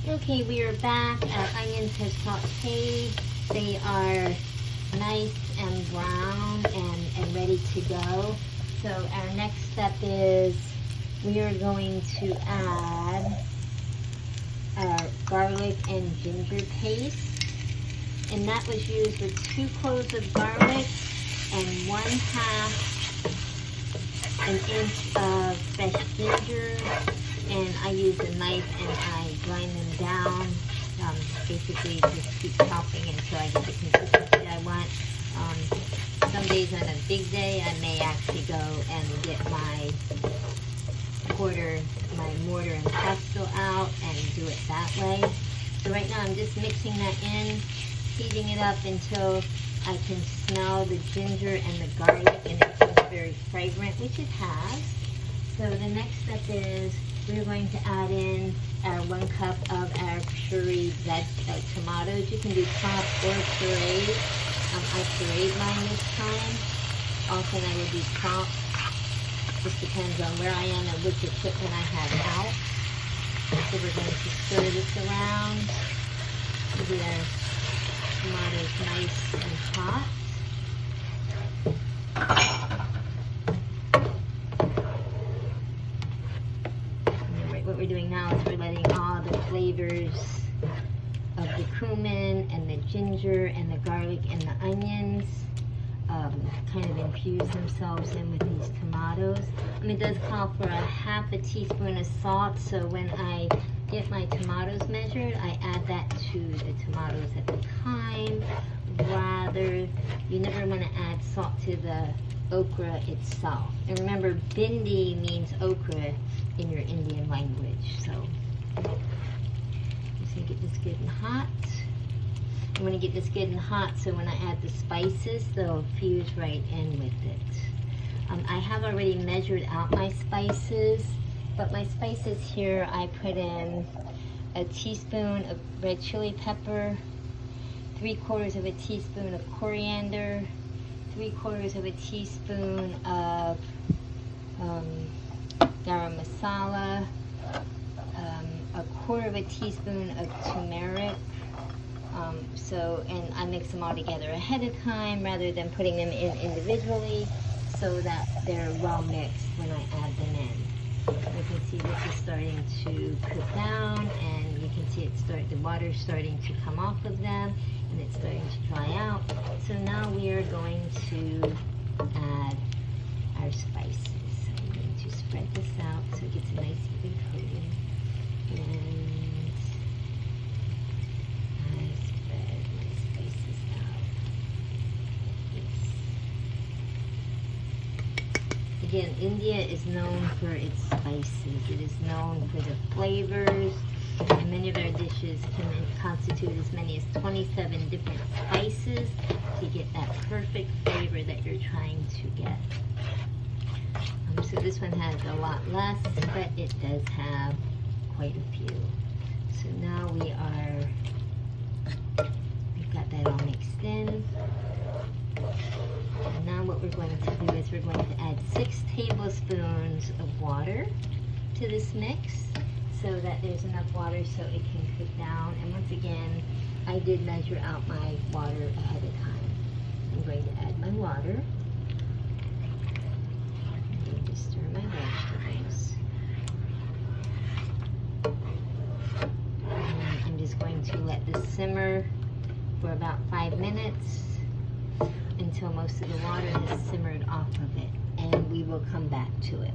Okay, we are back. Our onions have sauteed. They are nice and brown and ready to go. So our next step is we are going to add our garlic and ginger paste. And that was used with 2 cloves of garlic and 1/2 an inch of fresh ginger. And I use a knife and I grind them down. Basically just keep chopping until I get the consistency I want. Some days on a big day I may actually go and get my mortar and pestle out and do it that way. So right now I'm just mixing that in, heating it up until I can smell the ginger and the garlic and it feels very fragrant, which it has. So the next step is we're going to add in our 1 cup of our pureed tomatoes. You can do chopped or pureed. I pureed mine this time. Often I would do chopped. Just depends on where I am and which equipment I have out. So we're going to stir this around to get our tomatoes nice and hot. What we're doing now is we're letting all the flavors of the cumin and the ginger and the garlic and the onions kind of infuse themselves in with these tomatoes. It does call for a 1/2 teaspoon of salt, so when I get my tomatoes measured, I add that to the tomatoes at the time. Rather, you never want to add salt to the okra itself. And remember, Bhindi means okra in your Indian language. So just gonna get this good and hot. I'm gonna get this good and hot so when I add the spices, they'll fuse right in with it. I have already measured out my spices, but my spices here, I put in a teaspoon of red chili pepper, 3/4 of a teaspoon of coriander, 3/4 of a teaspoon of Bhindi Masala, 1/4 of a teaspoon of turmeric. And I mix them all together ahead of time rather than putting them in individually so that they're well mixed when I add them in. You can see this is starting to cook down, and you can see the water's starting to come off of them, and it's starting to dry out. So now we are going to add our spices. So I'm going to spread this out so it gets a nice even coating. And I spread my spices out like this. Again, India is known for its spices. It is known for the flavors, and many of our dishes can constitute as many as 27 different spices to get that perfect flavor that you're trying to get. So this one has a lot less, but it does have quite a few. So now we've got that all mixed in. And now what we're going to do is we're going to add 6 tablespoons of water to this mix so that there's enough water so it can cook down. And once again, I did measure out my water ahead of time. I'm going to add my water. I'm going to stir my vegetables. And I'm just going to let this simmer for about 5 minutes until most of the water has simmered off of it, and we will come back to it.